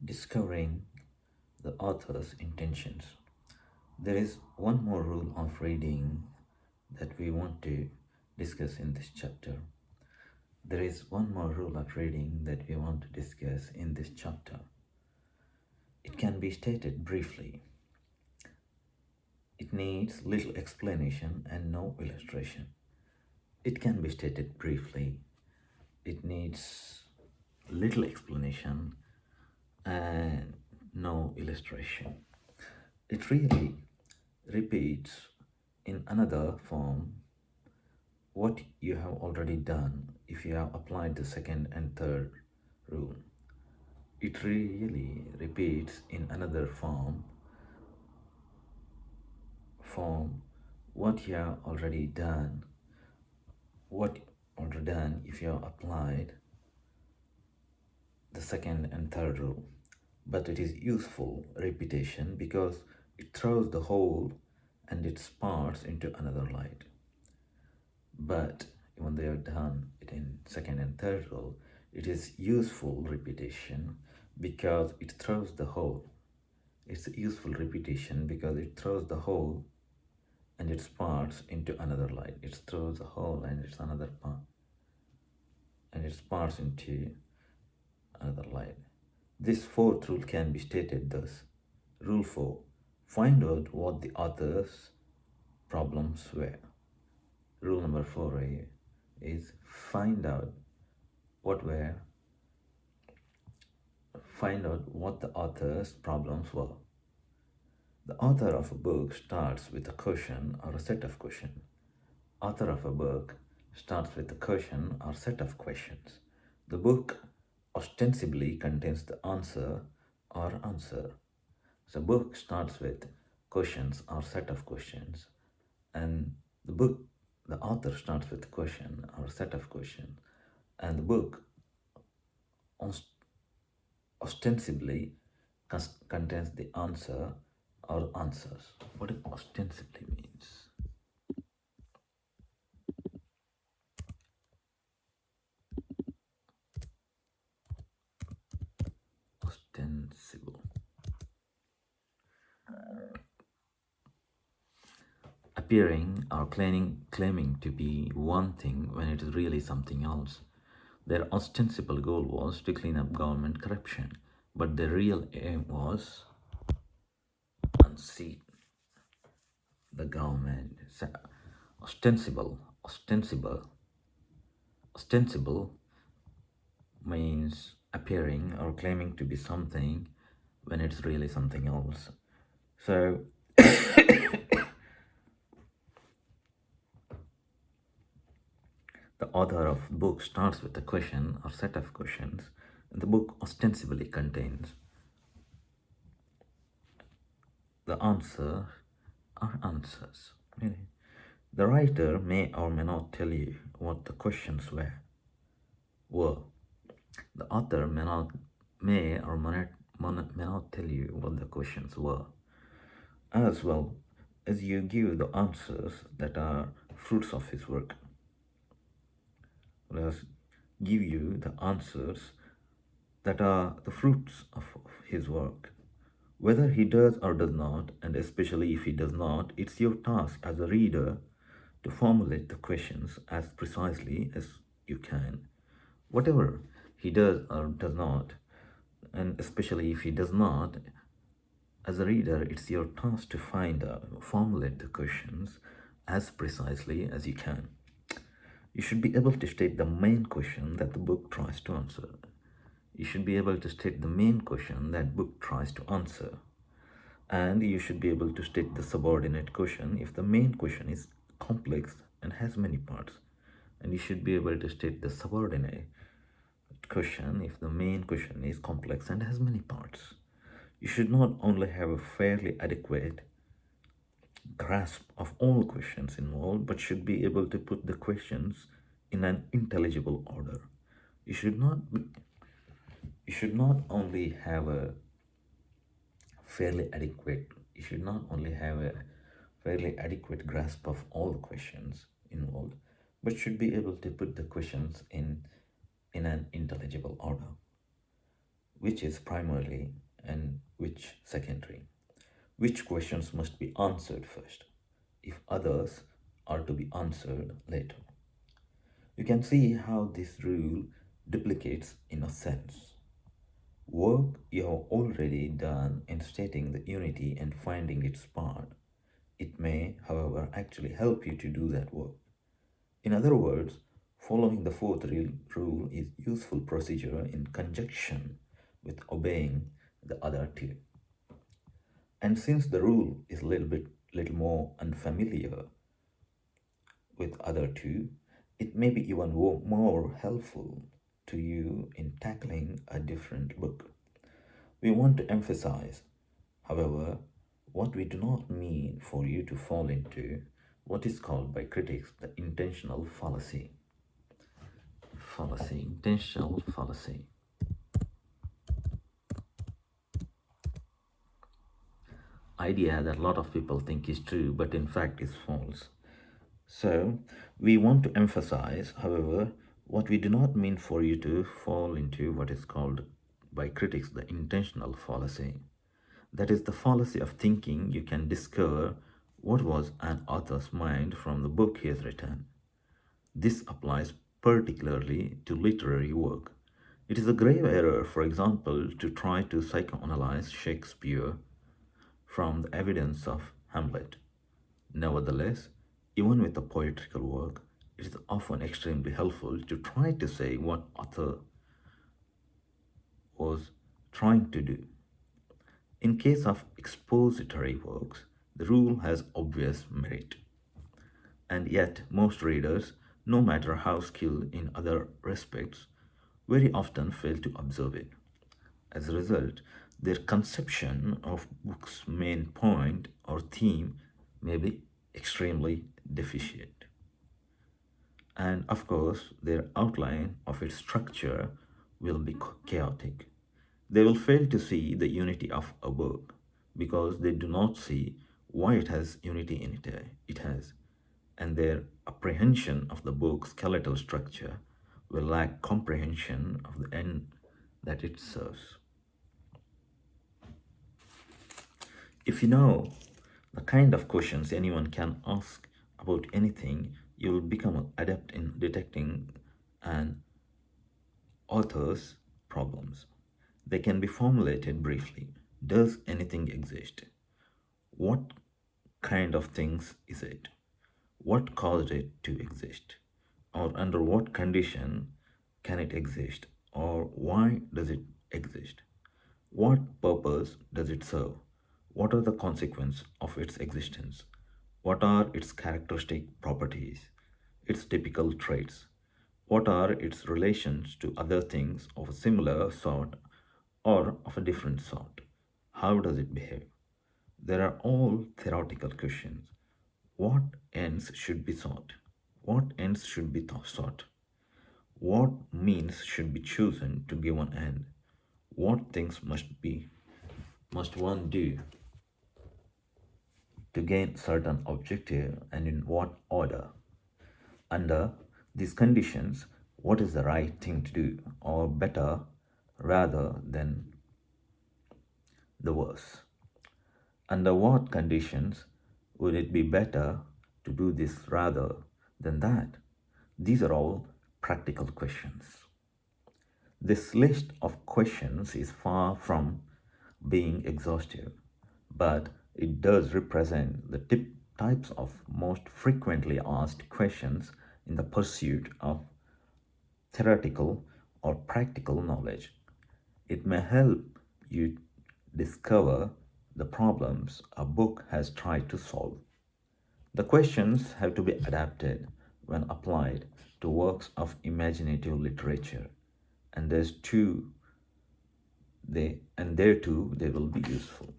discovering the author's intentions. There is one more rule of reading that we want to discuss in this chapter. There is one more rule of reading that we want to discuss in this chapter. It can be stated briefly. It needs little explanation and no illustration. It can be stated briefly. It needs little explanation and no illustration. It really repeats in another form what you have already done if you have applied the second and third rule. It really repeats in another form what you have already done, if you have applied the second and third rule. But it is useful repetition because it throws the whole and its parts into another light. But when they are done it in second and third rule, it is useful repetition because it throws the whole. It's a useful repetition because it throws the whole and its parts into another light. It throws the whole and its another part and its parts into another light. This fourth rule can be stated thus. Rule 4. Find out what the author's problems were. Rule number 4 is find out what the author's problems were. The author of a book starts with a question or a set of questions. Author of a book starts with a question or set of questions. The book ostensibly contains the answer or answer. So book starts with questions or set of questions, and the author starts with a question or a set of questions, and the book ostensibly contains the answer or answers. What it ostensibly means? Ostensible. Appearing or claiming to be one thing when it is really something else. Their ostensible goal was to clean up government corruption, but their real aim was unseat the government. So, ostensible means appearing or claiming to be something when it's really something else. So the author of the book starts with a question or set of questions, and the book ostensibly contains the answer or answers. Meaning, the writer may or may not tell you what the questions were. The author may or may not tell you what the questions were, as well as you give the answers that are fruits of his work. Let us give you the answers that are the fruits of his work. Whether he does or does not, and especially if he does not, it's your task as a reader to formulate the questions as precisely as you can. Whatever he does or does not, and especially if he does not, as a reader, it's your task to formulate the questions as precisely as you can. You should be able to state the main question that the book tries to answer. You should be able to state the main question that book tries to answer. And you should be able to state the subordinate question if the main question is complex and has many parts. And you should be able to state the subordinate question if the main question is complex and has many parts. You should not only have a fairly adequate grasp of all questions involved, but should be able to put the questions in an intelligible order. You should not only have a fairly adequate grasp of all the questions involved, but should be able to put the questions in an intelligible order. which is primary and which secondary, which questions must be answered first, if others are to be answered later. You can see how this rule duplicates in a sense. Work you have already done in stating the unity and finding its part. It may, however, actually help you to do that work. In other words, following the fourth rule is useful procedure in conjunction with obeying the other two. And since the rule is little more unfamiliar with other two, it may be even more helpful to you in tackling a different book. We want to emphasize, however, what we do not mean for you to fall into what is called by critics the intentional fallacy. Intentional fallacy. Idea that a lot of people think is true, but in fact is false. So, we want to emphasize, however, what we do not mean for you to fall into what is called by critics the intentional fallacy. That is the fallacy of thinking you can discover what was an author's mind from the book he has written. This applies particularly to literary work. It is a grave error, for example, to try to psychoanalyze Shakespeare from the evidence of Hamlet. Nevertheless, even with a poetical work, it is often extremely helpful to try to say what author was trying to do. In case of expository works, the rule has obvious merit. And yet, most readers, no matter how skilled in other respects, very often fail to observe it. As a result, their conception of book's main point or theme may be extremely deficient. And of course, their outline of its structure will be chaotic. They will fail to see the unity of a book because they do not see why it has unity in it has, and their apprehension of the book's skeletal structure will lack comprehension of the end that it serves. If you know the kind of questions anyone can ask about anything, you will become an adept in detecting an author's problems. They can be formulated briefly. Does anything exist? What kind of things is it? What caused it to exist? Or under what condition can it exist? Or why does it exist? What purpose does it serve? What are the consequences of its existence? What are its characteristic properties, its typical traits? What are its relations to other things of a similar sort or of a different sort? How does it behave? There are all theoretical questions. What ends should be sought? What ends should be sought? What means should be chosen to give an end? What things must one do to gain certain objective, and in what order? Under these conditions, what is the right thing to do, or better rather than the worse? Under what conditions would it be better to do this rather than that? These are all practical questions. This list of questions is far from being exhaustive, but it does represent the types of most frequently asked questions in the pursuit of theoretical or practical knowledge. It may help you discover the problems a book has tried to solve. The questions have to be adapted when applied to works of imaginative literature, and there too they will be useful.